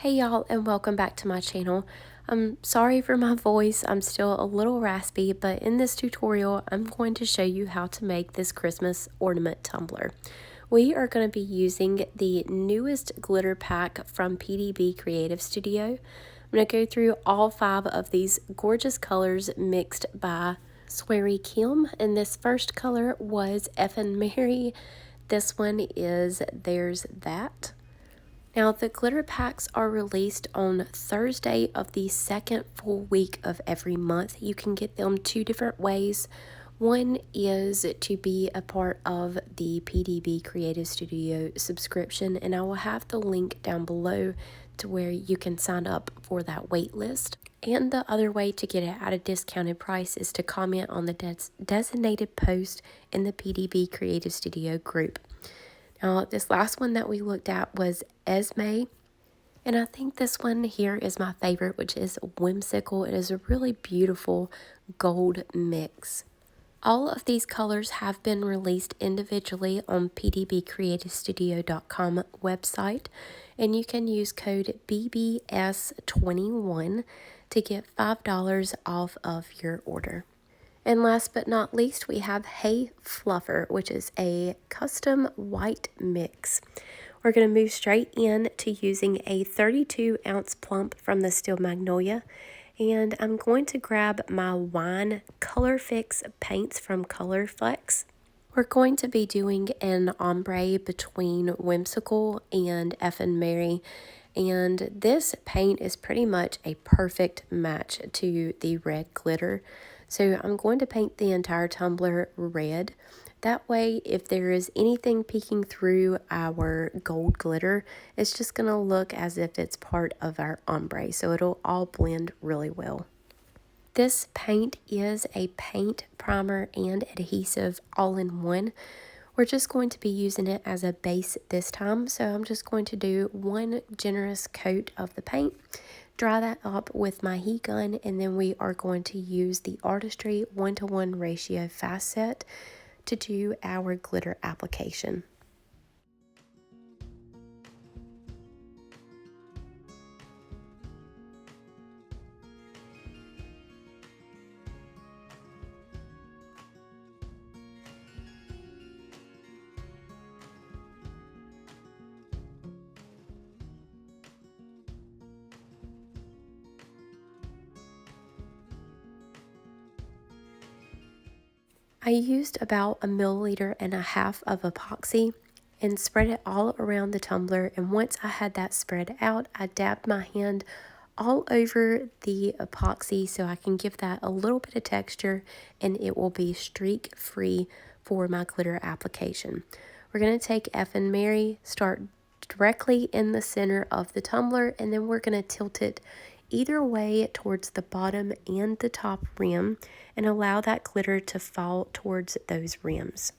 Hey y'all, and welcome back to my channel. I'm sorry for my voice, I'm still a little raspy, but in this tutorial I'm going to show you how to make this Christmas ornament tumbler. We are going to be using the newest glitter pack from PDB Creative Studio. I'm going to go through all 5 of these gorgeous colors mixed by Swery Kim, and this first color was EFFIN Mary. This one is There's That. Now, the glitter packs are released on Thursday of the second full week of every month. You can get them 2 different ways. One is to be a part of the PDB Creative Studio subscription, and I will have the link down below to where you can sign up for that wait list. And the other way to get it at a discounted price is to comment on the designated post in the PDB Creative Studio group. Now, this last one that we looked at was ESME, and I think this one here is my favorite, which is Whimsical. It is a really beautiful gold mix. All of these colors have been released individually on pdbcreativestudio.com website, and you can use code BBS21 to get $5 off of your order. And last but not least, we have Hey Fluffer, which is a custom white mix. We're going to move straight in to using a 32-ounce plump from the Steel Magnolia. And I'm going to grab my wine Color Fix paints from COLORFLEX. We're going to be doing an ombre between Whimsical and EFFIN Mary. And this paint is pretty much a perfect match to the red glitter. So I'm going to paint the entire tumbler red. That way, if there is anything peeking through our gold glitter, it's just going to look as if it's part of our ombre. So it'll all blend really well. This paint is a paint, primer, and adhesive all in one. We're just going to be using it as a base this time. So I'm just going to do 1 generous coat of the paint. Dry that up with my heat gun, and then we are going to use the ARTISTRY 1:1 ratio fast set to do our glitter application. I used about 1.5 milliliters of epoxy and spread it all around the tumbler, and once I had that spread out, I dabbed my hand all over the epoxy so I can give that a little bit of texture, and it will be streak free for my glitter application. We're going to take EFFIN Mary, start directly in the center of the tumbler, and then we're going to tilt it either way towards the bottom and the top rim and allow that glitter to fall towards those rims.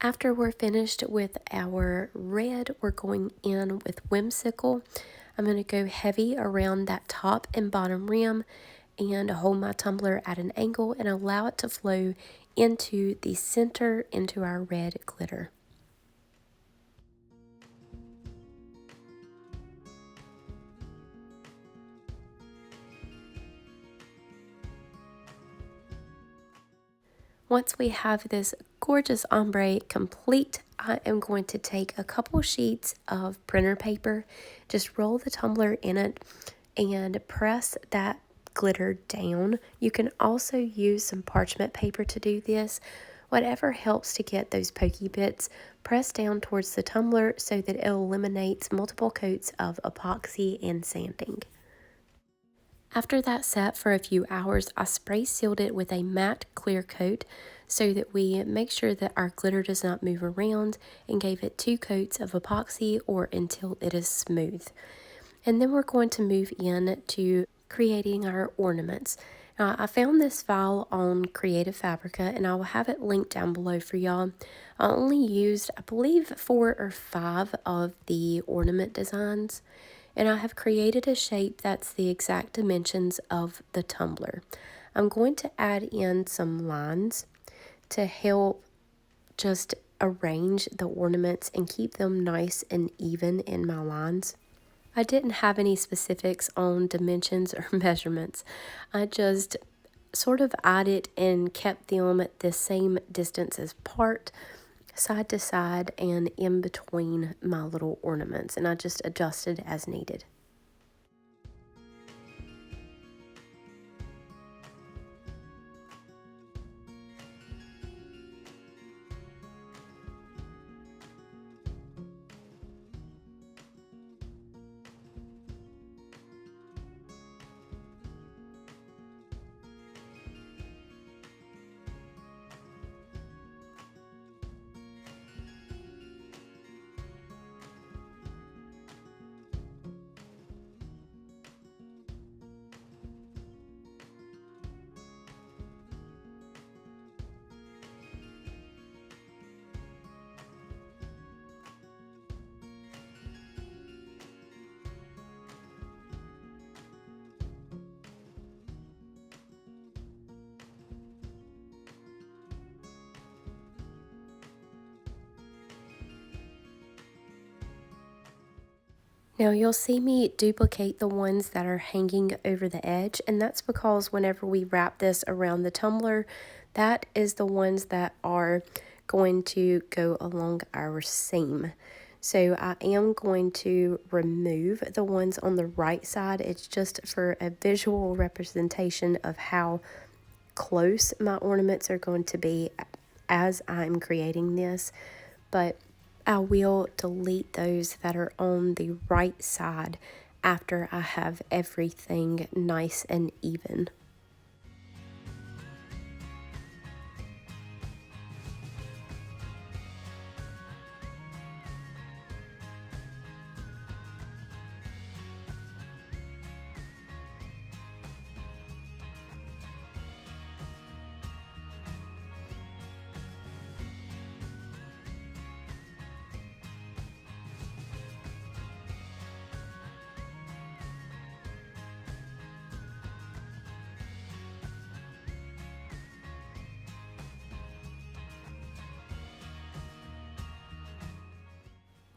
After we're finished with our red, we're going in with Whimsical. I'm going to go heavy around that top and bottom rim and hold my tumbler at an angle and allow it to flow into the center, into our red glitter. Once we have this gorgeous ombre complete, I am going to take a couple sheets of printer paper, just roll the tumbler in it, and press that glitter down. You can also use some parchment paper to do this. Whatever helps to get those pokey bits pressed down towards the tumbler so that it eliminates multiple coats of epoxy and sanding. After that set for a few hours, I spray sealed it with a matte clear coat so that we make sure that our glitter does not move around, and gave it 2 coats of epoxy or until it is smooth. And then we're going to move in to creating our ornaments. Now, I found this file on Creative FABRICA, and I will have it linked down below for y'all. I only used, I believe, 4 or 5 of the ornament designs. and I have created a shape that's the exact dimensions of the tumbler. I'm going to add in some lines to help just arrange the ornaments and keep them nice and even in my lines. I didn't have any specifics on dimensions or measurements. I just sort of added and kept them at the same distances apart, side to side, and in between my little ornaments, and I just adjusted as needed. Now you'll see me duplicate the ones that are hanging over the edge, and that's because whenever we wrap this around the tumbler, that is the ones that are going to go along our seam. So I am going to remove the ones on the right side. It's just for a visual representation of how close my ornaments are going to be as I'm creating this, but I will delete those that are on the right side after I have everything nice and even.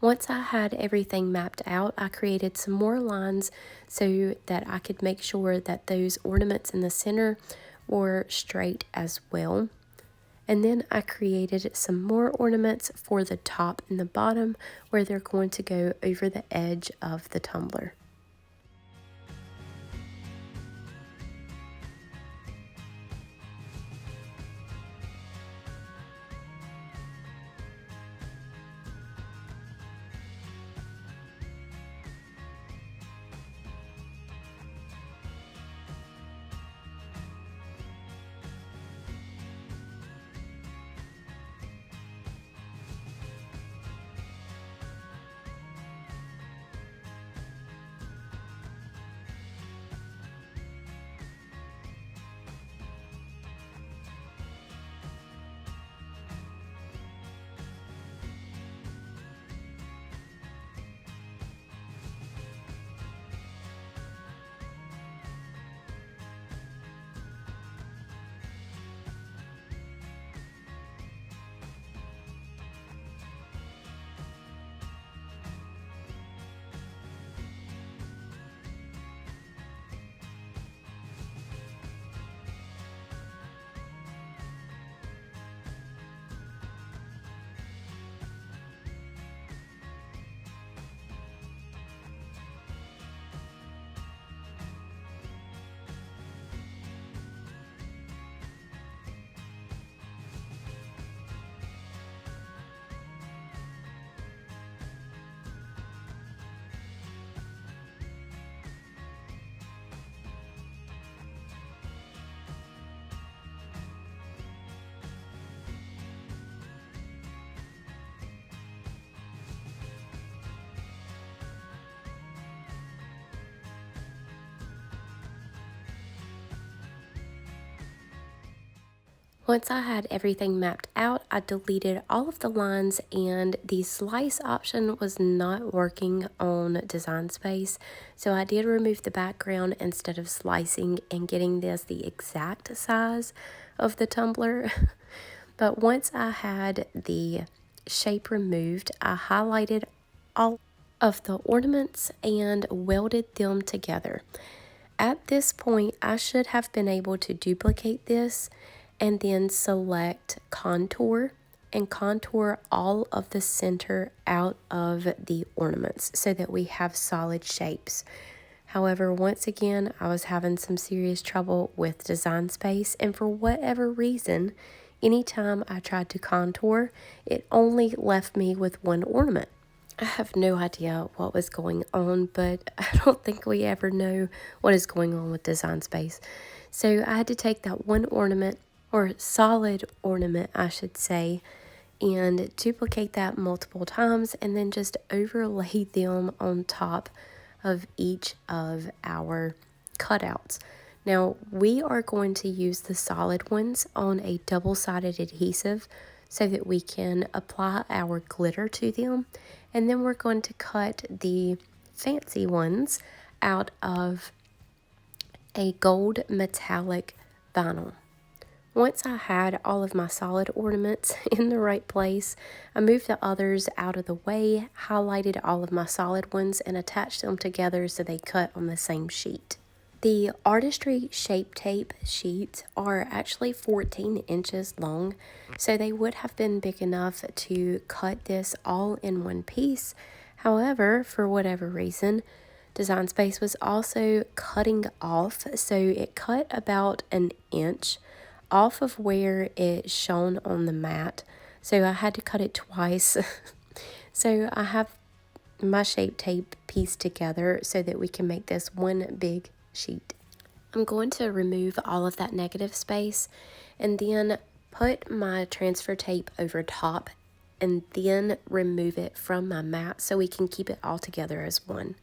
Once I had everything mapped out, I created some more lines so that I could make sure that those ornaments in the center were straight as well. And then I created some more ornaments for the top and the bottom where they're going to go over the edge of the tumbler. Once I had everything mapped out, I deleted all of the lines, and the slice option was not working on Design Space. So I did remove the background instead of slicing and getting this the exact size of the tumbler. But once I had the shape removed, I highlighted all of the ornaments and welded them together. At this point, I should have been able to duplicate this and then select contour and contour all of the center out of the ornaments so that we have solid shapes. However, once again, I was having some serious trouble with Design Space, and for whatever reason, anytime I tried to contour, it only left me with one ornament. I have no idea what was going on, but I don't think we ever know what is going on with Design Space. So I had to take that one ornament, or solid ornament, I should say, and duplicate that multiple times and then just overlay them on top of each of our cutouts. Now, we are going to use the solid ones on a double-sided adhesive so that we can apply our glitter to them. And then we're going to cut the fancy ones out of a gold metallic vinyl. Once I had all of my solid ornaments in the right place, I moved the others out of the way, highlighted all of my solid ones, and attached them together so they cut on the same sheet. The Artistry Shape Tape sheets are actually 14 inches long, so they would have been big enough to cut this all in one piece. However, for whatever reason, Design Space was also cutting off, so it cut about an inch off of where it's shown on the mat. So I had to cut it twice. So I have my shape tape pieced together so that we can make this one big sheet. I'm going to remove all of that negative space and then put my transfer tape over top and then remove it from my mat so we can keep it all together as one.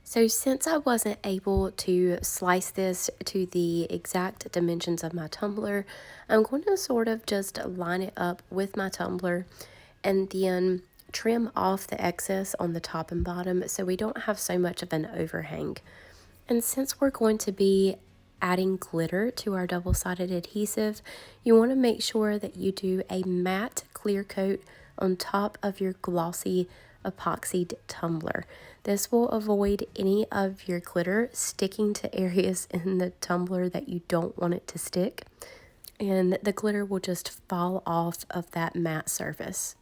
So since I wasn't able to slice this to the exact dimensions of my tumbler, I'm going to sort of just line it up with my tumbler and then trim off the excess on the top and bottom so we don't have so much of an overhang. And since we're going to be adding glitter to our double-sided adhesive, you want to make sure that you do a matte clear coat on top of your glossy epoxied tumbler. This will avoid any of your glitter sticking to areas in the tumbler that you don't want it to stick, and the glitter will just fall off of that matte surface.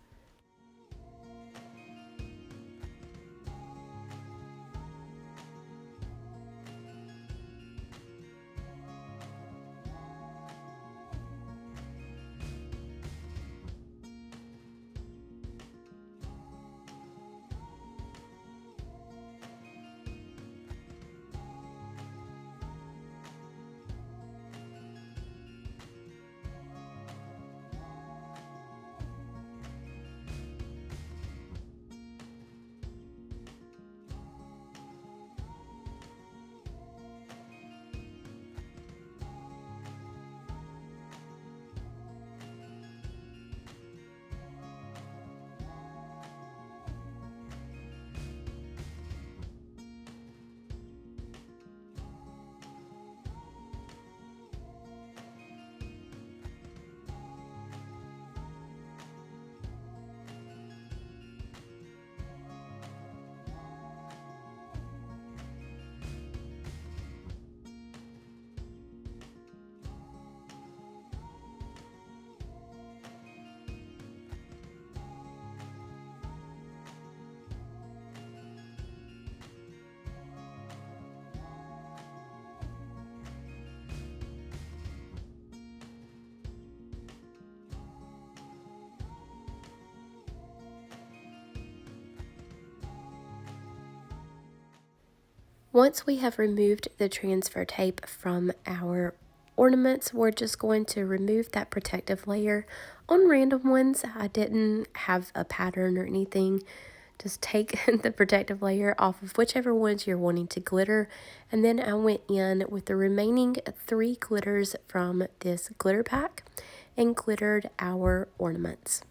Once we have removed the transfer tape from our ornaments, we're just going to remove that protective layer. On random ones, I didn't have a pattern or anything. Just take the protective layer off of whichever ones you're wanting to glitter. And then I went in with the remaining 3 glitters from this glitter pack and glittered our ornaments.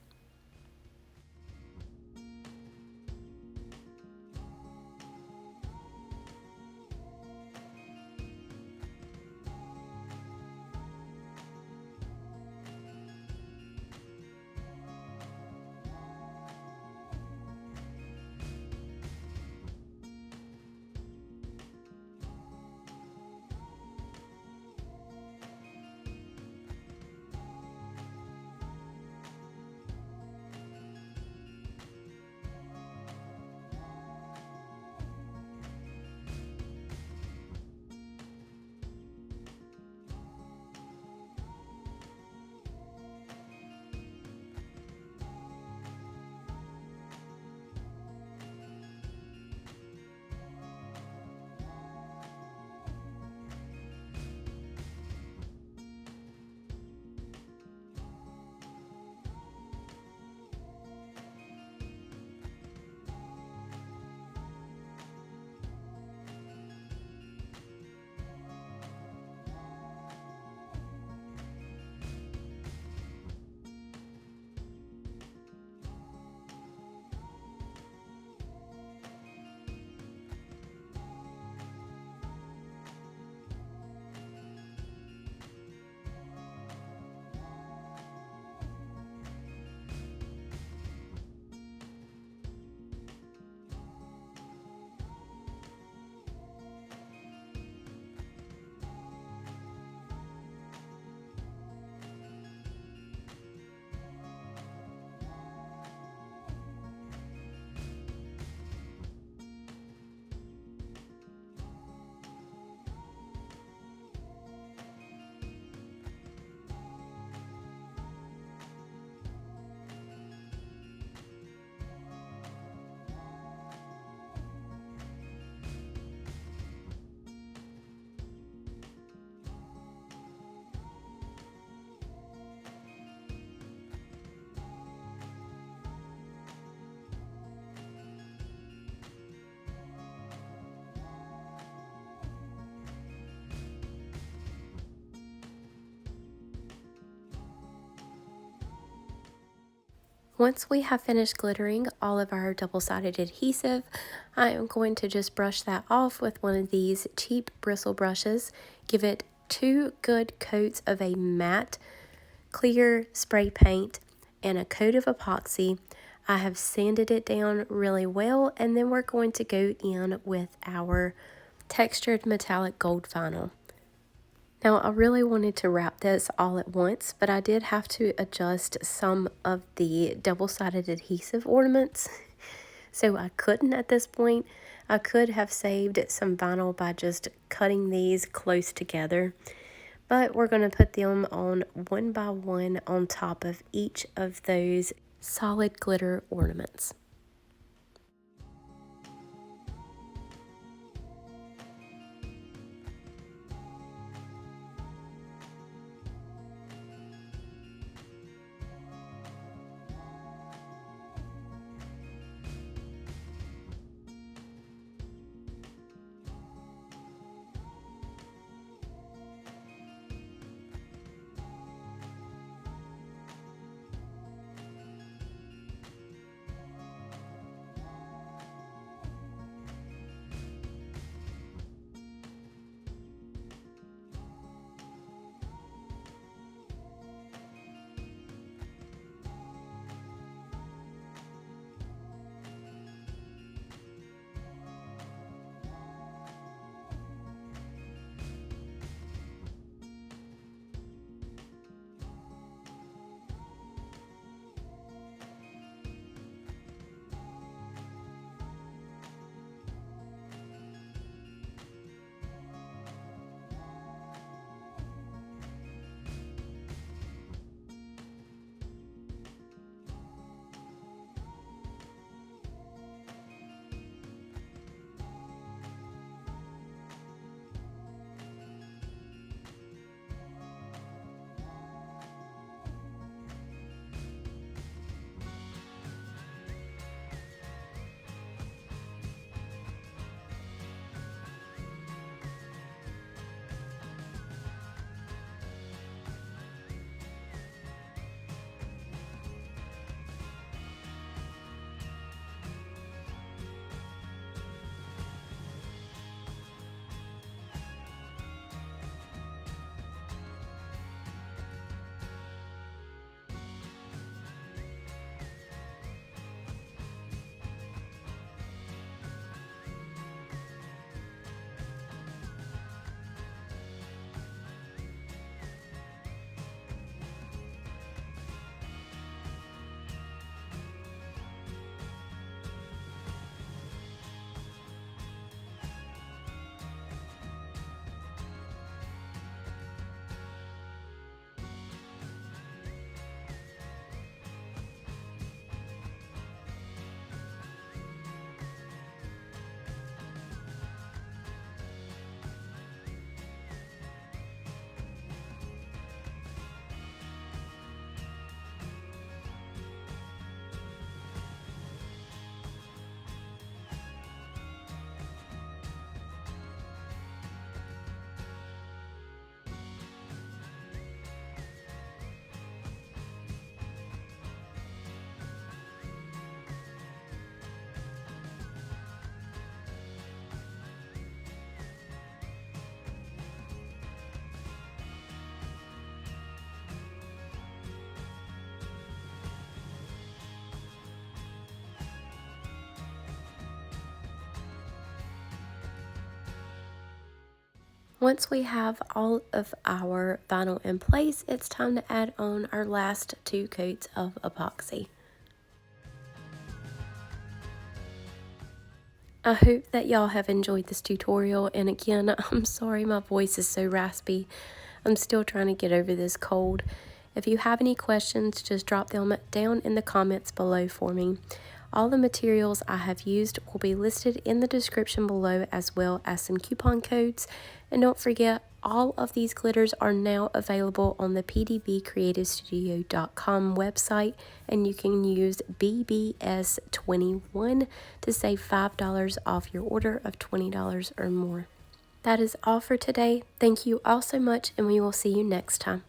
Once we have finished glittering all of our double-sided adhesive, I am going to just brush that off with one of these cheap bristle brushes. Give it 2 good coats of a matte clear spray paint and a coat of epoxy. I have sanded it down really well, and then we're going to go in with our textured metallic gold vinyl. Now, I really wanted to wrap this all at once, but I did have to adjust some of the double-sided adhesive ornaments, so I couldn't at this point. I could have saved some vinyl by just cutting these close together, but we're going to put them on one by one on top of each of those solid glitter ornaments. Once we have all of our vinyl in place, it's time to add on our last 2 coats of epoxy. I hope that y'all have enjoyed this tutorial, and again, I'm sorry my voice is so raspy. I'm still trying to get over this cold. If you have any questions, just drop them down in the comments below for me. All the materials I have used will be listed in the description below, as well as some coupon codes. And don't forget, all of these glitters are now available on the pdbcreativestudio.com website, and you can use BBS21 to save $5 off your order of $20 or more. That is all for today. Thank you all so much, and we will see you next time.